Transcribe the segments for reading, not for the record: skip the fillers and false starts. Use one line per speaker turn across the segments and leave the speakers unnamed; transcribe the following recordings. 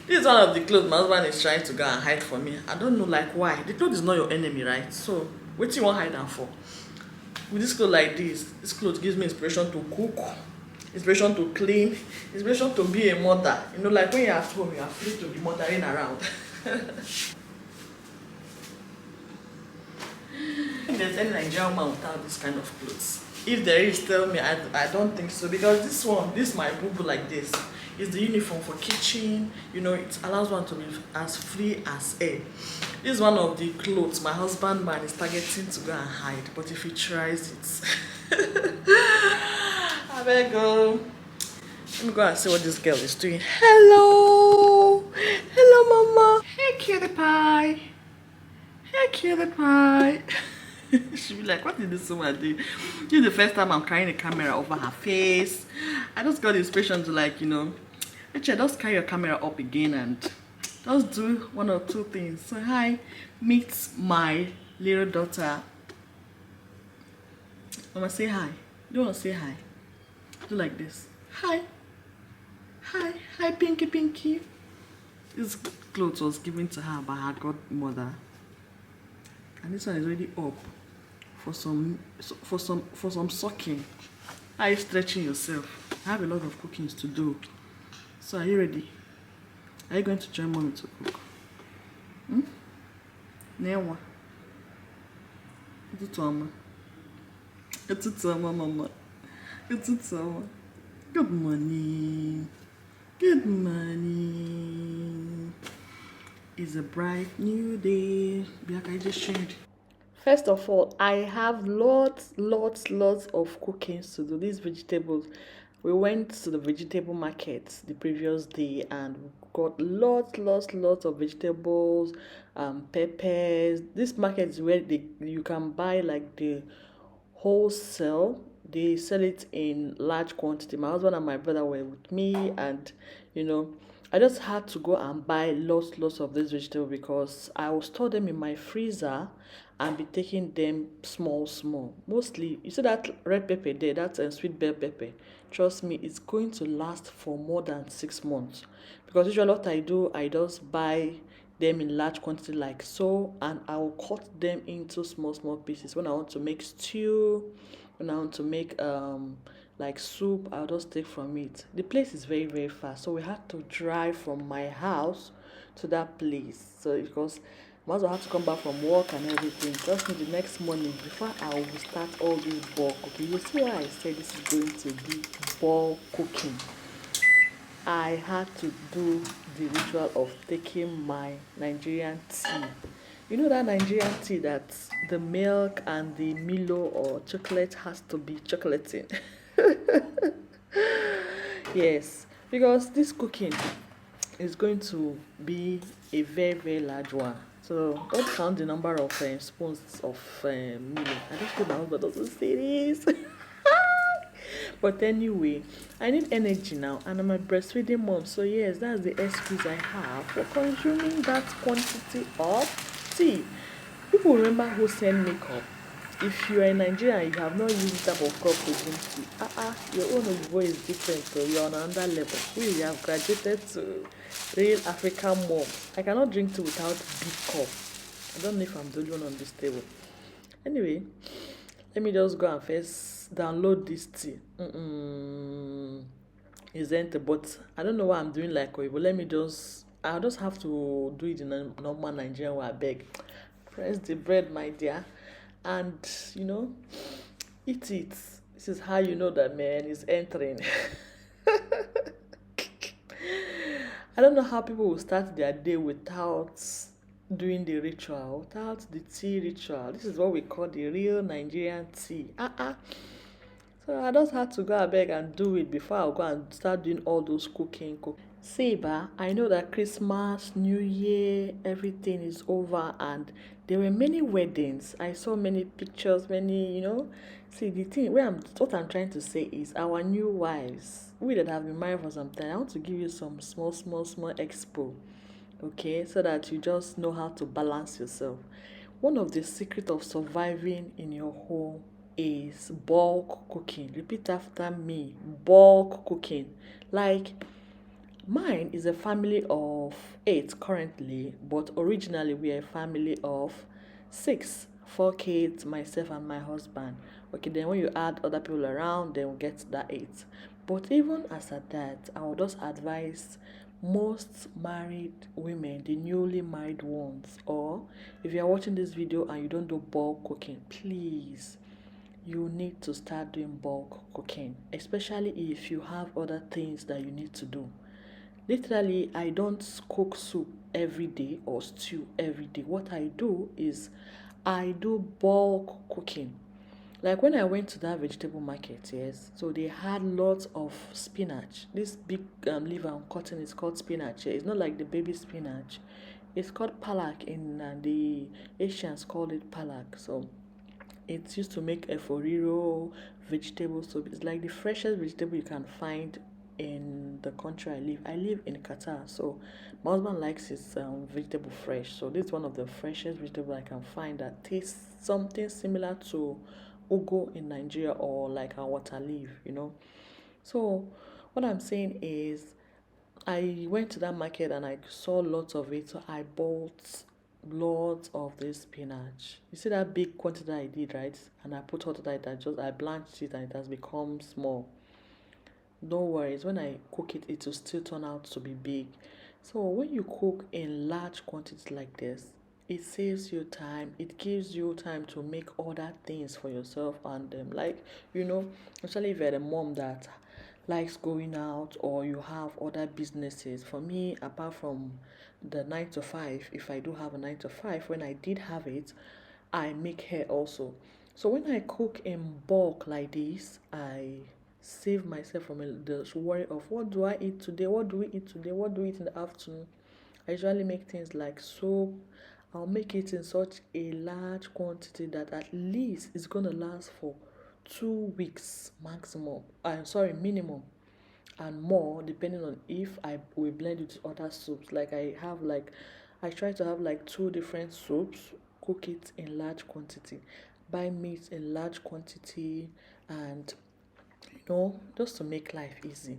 This is one of the clothes my husband is trying to go and hide for me. I don't know like why. The clothes is not your enemy, right? So what you want hide them for? With this clothes like this clothes gives me inspiration to cook, inspiration to clean, inspiration to be a mother. You know, like when you're at home, you are free to be mothering around. If there's any Nigerian woman without this kind of clothes, if there is, tell me. I don't think so, because this my boo like this. It's the uniform for kitchen. You know, it allows one to be as free as air. This is one of the clothes my husband man is targeting to go and hide, but if he tries it, I better go. Let me go and see what this girl is doing. Hello, hello, mama. Hey, cutie pie. Hey, cutie pie. She'll be like, what did this woman do? This is the first time I'm carrying a camera over her face. I just got the inspiration to, like, you know, actually just carry your camera up again and just do one or two things. So hi, meet my little daughter. Mama, say hi. You don't want to say hi? Do like this. Hi. Hi. Hi, Pinky Pinky. This clothes was given to her by her godmother. And this one is already up for some sucking. Are you stretching yourself? I have a lot of cookings to do. So are you ready? Are you going to join mommy to cook? Newa. Mama. Good morning. Good morning. It's a bright new day. Like I just shared. First of all, I have lots of cookings to do. These vegetables, we went to the vegetable market the previous day and we got lots of vegetables, peppers. This market is where you can buy like the wholesale. They sell it in large quantity. My husband and my brother were with me, and you know, I just had to go and buy lots of this vegetable because I will store them in my freezer and be taking them small. Mostly, you see that red pepper there, that's a sweet bell pepper. Trust me, it's going to last for more than 6 months. Because usually what I do, I just buy them in large quantity like so, and I will cut them into small pieces. When I want to make stew, when I want to make like soup, I'll just take from it. The place is very far, so we had to drive from my house to that place. So because I also have to come back from work and everything. Trust me, the next morning before I will start all this bulk cooking. You see why I said this is going to be bulk cooking. I had to do the ritual of taking my Nigerian tea. You know that Nigerian tea that the milk and the Milo or chocolate has to be chocolating. Yes, because this cooking is going to be a very large one. So don't count the number of spoons of Milo. I just hope my husband doesn't say this. But anyway, I need energy now, and I'm a breastfeeding mom, so yes, that's the excuse I have for consuming that quantity of tea. People remember who send makeup. If you are in Nigeria and you have not used that type of cup to drink tea, your own voice is different, so you're on another level. We have graduated to real African mom. I cannot drink tea without big cup. I don't know if I'm the only one on this table. Anyway, let me just go and first download this tea. Isn't, but I don't know what I'm doing like but I'll just have to do it in a normal Nigerian way. I beg. Press the bread, my dear, and you know, eat it. This is how you know that man is entering. I don't know how people will start their day without doing the ritual, without the tea ritual. This is what we call the real Nigerian tea. So I just had to go beg and do it before I go and start doing all those cooking. See, I know that Christmas, New Year, everything is over, and there were many weddings. I saw many pictures, See, what I'm trying to say is our new wives, we that have been married for some time, I want to give you some small expo, okay, so that you just know how to balance yourself. One of the secrets of surviving in your home is bulk cooking. Repeat after me. Bulk cooking. Like, Mine is a family of 8 currently, but originally we are a family of 6. 4 kids, myself and my husband. Okay, then when you add other people around, then we get that 8. But even as at that, I would just advise most married women, the newly married ones, or if you are watching this video and you don't do bulk cooking, please, you need to start doing bulk cooking, especially if you have other things that you need to do. Literally, I don't cook soup every day or stew every day. What I do is I do bulk cooking. Like when I went to that vegetable market, yes, so they had lots of spinach. This big leaf I'm cutting is called spinach. Yeah. It's not like the baby spinach. It's called palak in the Asians call it palak. So it's used to make a foriro vegetable soup. It's like the freshest vegetable you can find in the country I live. I live in Qatar, so my husband likes his vegetable fresh. So this is one of the freshest vegetable I can find that tastes something similar to ugu in Nigeria or like a water leaf, So what I'm saying is I went to that market and I saw lots of it, so I bought lots of this spinach. You see that big quantity I did, right? And I put hot water, I blanched it and it has become small. No worries, when I cook it, it will still turn out to be big. So when you cook in large quantities like this, it saves you time. It gives you time to make other things for yourself and especially if you're a mom that likes going out or you have other businesses. For me, apart from the 9 to 5, if I do have a 9 to 5, when I did have it, I make hair also. So when I cook in bulk like this, I save myself from the worry of what do I eat today, what do we eat today, what do we eat in the afternoon. I usually make things like soup. I'll make it in such a large quantity that at least it's gonna last for 2 weeks maximum. Minimum, and more depending on if I will blend it with other soups. I try to have like 2 different soups, cook it in large quantity, buy meat in large quantity, and just to make life easy.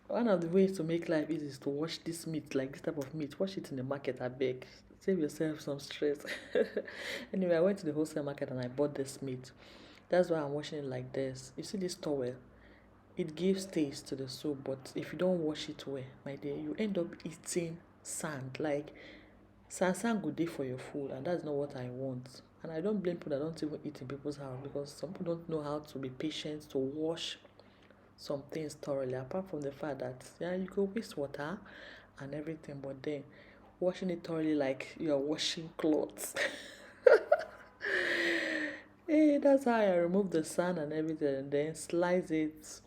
One of the ways to make life easy is to wash this meat, like this type of meat. Wash it in the market, I beg. Save yourself some stress. Anyway, I went to the wholesale market and I bought this meat. That's why I'm washing it like this. You see this towel? It gives taste to the soup, but if you don't wash it well, my dear, you end up eating sand. Like, sand good day for your food, and that's not what I want. And I don't blame people that don't even eat in people's house, because some people don't know how to be patient to wash some things thoroughly, apart from the fact that you go waste water and everything, but then washing it thoroughly like you are washing clothes. Hey, that's how I remove the sand and everything, and then slice it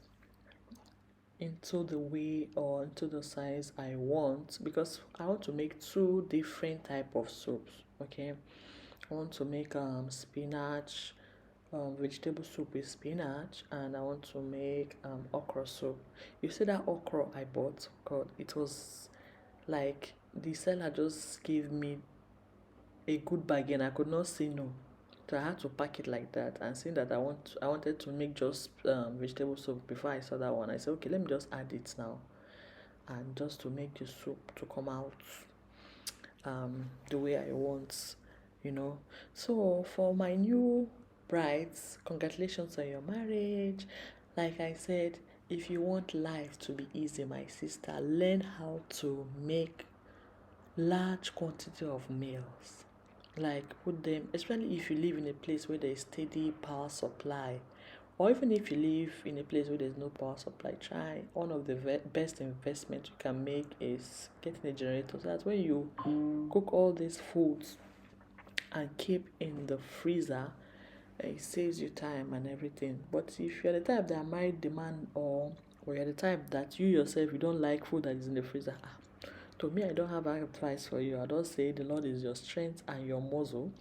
into the way or into the size I want, because I want to make 2 different type of soups. Okay, I want to make spinach vegetable soup with spinach, and I want to make okra soup. You see that okra I bought? God, it was like the seller just gave me a good bargain. I could not say no. So I had to pack it like that, and seeing that I wanted to make just vegetable soup before I saw that one. I said, okay, let me just add it now, and just to make the soup to come out the way I want, So for my new brides, congratulations on your marriage. Like I said, if you want life to be easy, my sister, learn how to make large quantity of meals. Like put them, especially if you live in a place where there is steady power supply, or even if you live in a place where there's no power supply, try one of the best investments you can make is getting a generator, so that when you cook all these foods and keep in the freezer, it saves you time and everything. But if you're the type that might demand, or you're the type that you yourself, you don't like food that is in the freezer, to me, I don't have advice for you. I don't say the Lord is your strength and your muzzle,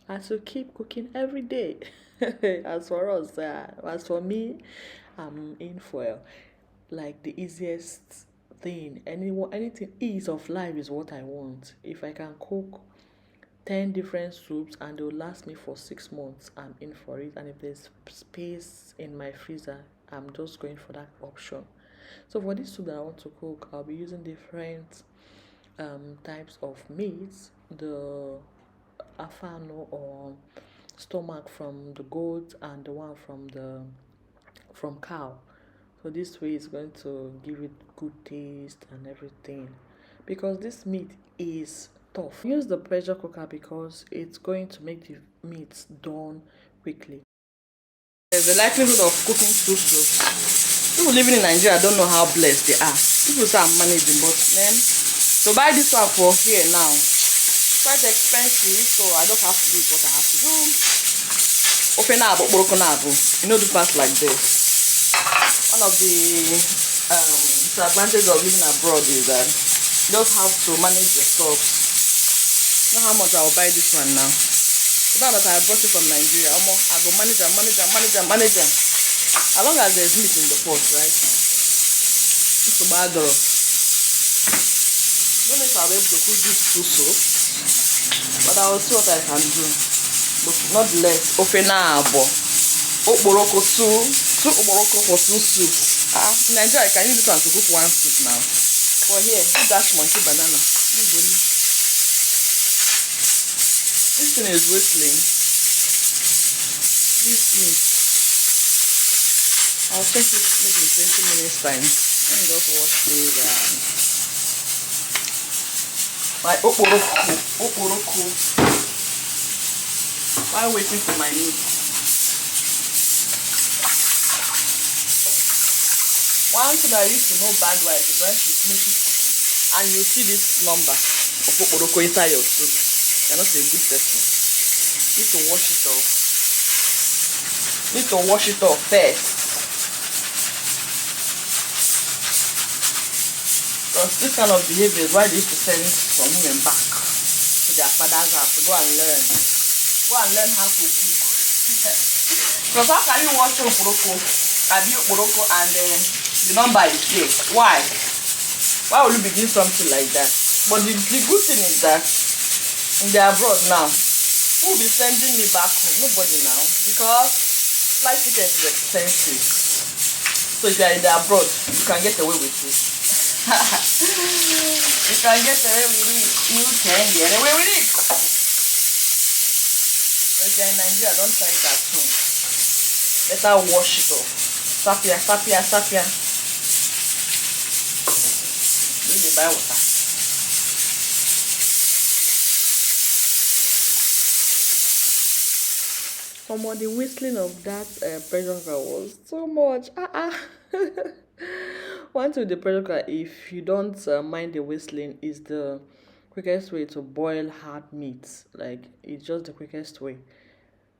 as you keep cooking every day. As for us, as for me, I'm in for like the easiest thing. Anything, ease of life is what I want. If I can cook 10 different soups and they'll last me for 6 months, I'm in for it. And if there's space in my freezer, I'm just going for that option. So for this soup that I want to cook, I'll be using different types of meats. The afano or stomach from the goat and the one from cow. So this way is going to give it good taste and everything, because this meat is tough. Use the pressure cooker because it's going to make the meat done quickly. There's a likelihood of cooking two soups. People living in Nigeria don't know how blessed they are. People say I'm managing, but then to buy this one for here now, quite expensive, so I don't have to do what I have to do. Open up, you know, the fast like this. One of the disadvantages of living abroad is that you just have to manage your stocks. You know how much I'll buy this one now. Now that I brought it from Nigeria, I go manage. As long as there's meat in the pot, right? It's a bad door. Don't know if I'll be able to cook this two soups, but I will see what I can do. But nonetheless, ofenabo, okporoko two okporoko for two soups. In Nigeria, I can use this one to cook one soup now. For here, this dash monkey banana. This thing is whistling. This meat. I'll check it maybe in 20 minutes time. Let me just wash this. My okporoko. While waiting for my meat. One thing I used to know bad wife is when she finishes cooking and you see this number of okporoko inside your soup. You're not a good person. You need to wash it off. You need to wash it off first. Because this kind of behavior is why they used to send some women back to their father's house to go and learn. Go and learn how to cook. Because how can you wash okporoko and the number is there? Why? Why would you begin something like that? But the good thing is that in the abroad now, who will be sending me back home? Nobody now, because flight ticket is expensive. So if you are in the abroad, you can get away with it. You can get away with it. You can get away with it. But if you are in Nigeria, don't try it at home. Better wash it off. Sapia. Really buy water. The whistling of that pressure cooker was too much. One thing with the pressure cooker, if you don't mind the whistling, is the quickest way to boil hard meat. Like, it's just the quickest way.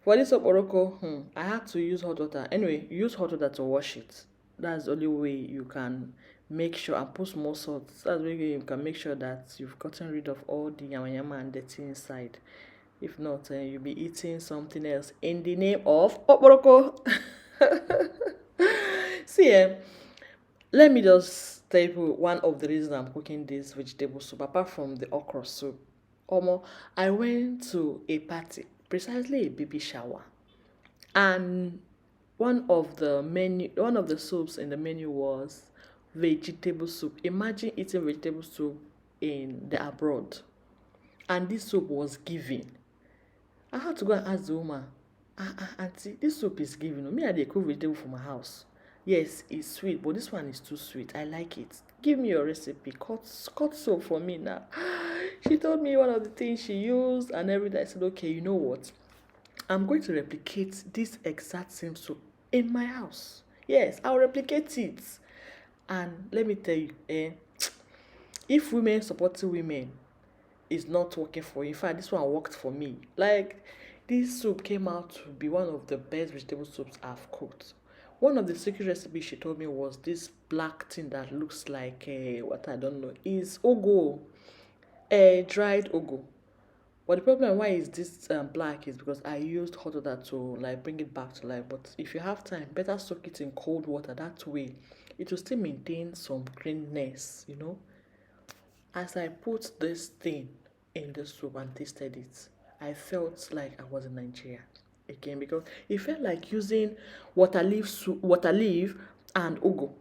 For this okporoko, I had to use hot water. Anyway, use hot water to wash it. That's the only way you can make sure, and put more salt. That's the only way you can make sure that you've gotten rid of all the yama and dirty inside. If not, you'll be eating something else in the name of okporoko. See, let me just tell you one of the reasons I'm cooking this vegetable soup, apart from the okra soup. I went to a party, precisely a baby shower, and one of the soups in the menu was vegetable soup. Imagine eating vegetable soup in the abroad, and this soup was given. I had to go and ask the woman, auntie, this soup is given. Me, I dey cook vegetable for my house. Yes, it's sweet, but this one is too sweet. I like it. Give me your recipe. Cut soap for me now. She told me one of the things she used and everything. I said, okay, you know what? I'm going to replicate this exact same soup in my house. Yes, I'll replicate it. And let me tell you, if women supporting women is not working for you, in fact, this one worked for me. Like, this soup came out to be one of the best vegetable soups I've cooked. One of the secret recipes she told me was this black thing that looks like what I don't know. Is ugu, dried ugu. But the problem why is this black is because I used hot water to like bring it back to life. But if you have time, better soak it in cold water. That way, it will still maintain some greenness, you know. As I put this thing in the soup and tasted it, I felt like I was in Nigeria again, because it felt like using water leaf and ugu.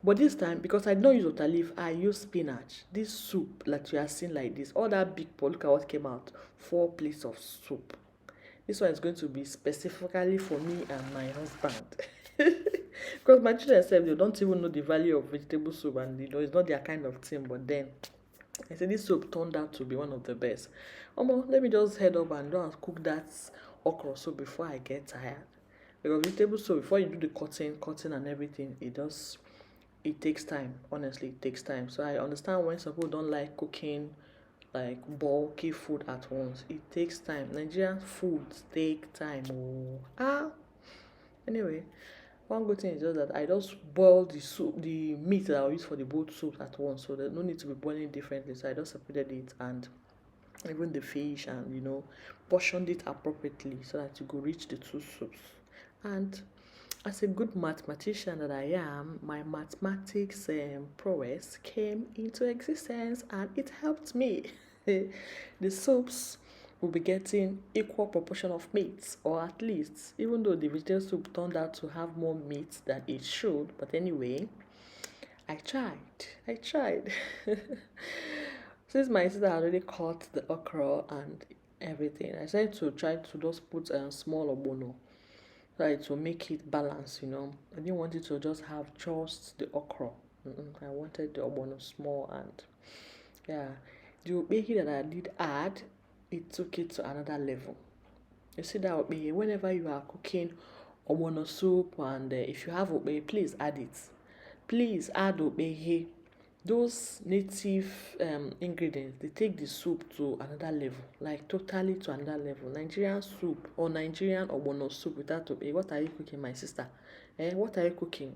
But this time, because I don't use water leaf, I use spinach. This soup that you are seeing like this, all that big pot, look at what came out. 4 plates of soup. This one is going to be specifically for me and my husband. Because my children said they don't even know the value of vegetable soup, and it's not their kind of thing. But then I said this soup turned out to be one of the best. Let me just head up and go and cook that okra soup before I get tired. Because vegetable soup, before you do the cutting and everything, it takes time. Honestly, it takes time. So I understand when some people don't like cooking like bulky food at once. It takes time. Nigerian foods take time. Anyway, one good thing is just that I just boil the soup, the meat that I'll use for the both soups at once, so there's no need to be boiling differently. So I just separated it, and even the fish, and portioned it appropriately so that you could reach the two soups. And as a good mathematician that I am, my mathematics prowess came into existence, and it helped me. The soups will be getting equal proportion of meat, or at least, even though the vegetable soup turned out to have more meat than it should. But anyway, I tried. Since my sister had already cut the okra and everything, I decided to try to just put a small ogbono, so it will make it balance. I didn't want it to just have just the okra. I wanted the ogbono small, and yeah, the okpehi that I did add, it took it to another level. You see that okpehi, whenever you are cooking ogbono soup, and if you have okpehi, please add it. Please add okpehi. Those native ingredients, they take the soup to another level, like totally to another level. Nigerian soup or Nigerian ogbono soup without okpehi. What are you cooking, my sister? What are you cooking?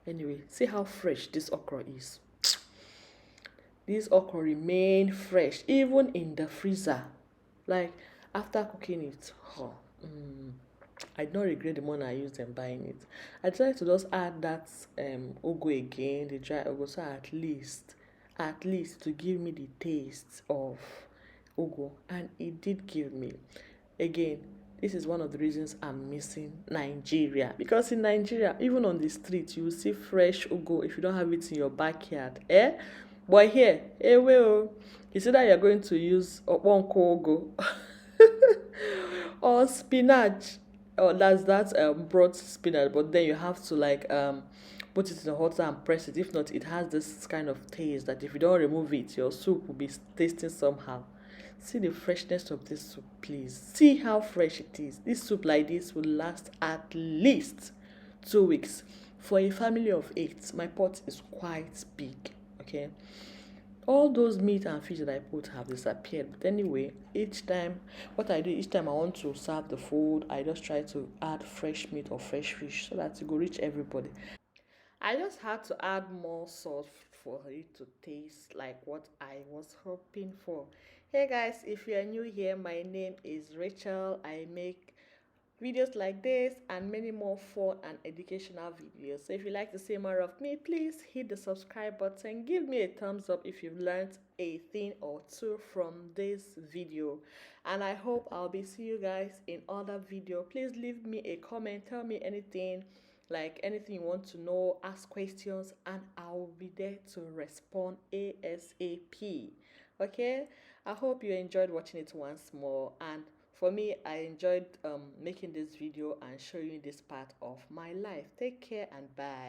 Anyway, see how fresh this okra is. This okra remain fresh even in the freezer. Like after cooking it, I don't regret the money I used in buying it. I decided to just add that ugu again, the dry ugu, so at least to give me the taste of ugu, and it did give me. Again, this is one of the reasons I'm missing Nigeria, because in Nigeria, even on the street, you will see fresh ugu if you don't have it in your backyard. But here, well, you see that you're going to use oponko ugu or spinach, or that's broad spinach, but then you have to put it in the water and press it. If not, it has this kind of taste that if you don't remove it, your soup will be tasting somehow. See the freshness of this soup, please. See how fresh it is. This soup like this will last at least 2 weeks. For a family of 8, my pot is quite big, okay? All those meat and fish that I put have disappeared. But anyway, each time I want to serve the food, I just try to add fresh meat or fresh fish so that it will reach everybody. I just had to add more salt for it to taste like what I was hoping for. Hey guys, if you are new here, my name is Rachel. I make videos like this and many more fun and educational videos. So if you like to see more of me, please hit the subscribe button. Give me a thumbs up if you've learned a thing or two from this video. And I hope I'll be seeing you guys in other video. Please leave me a comment. Tell me anything you want to know, ask questions, and I'll be there to respond ASAP. Okay, I hope you enjoyed watching it once more, and for me, I enjoyed making this video and showing you this part of my life. Take care and bye.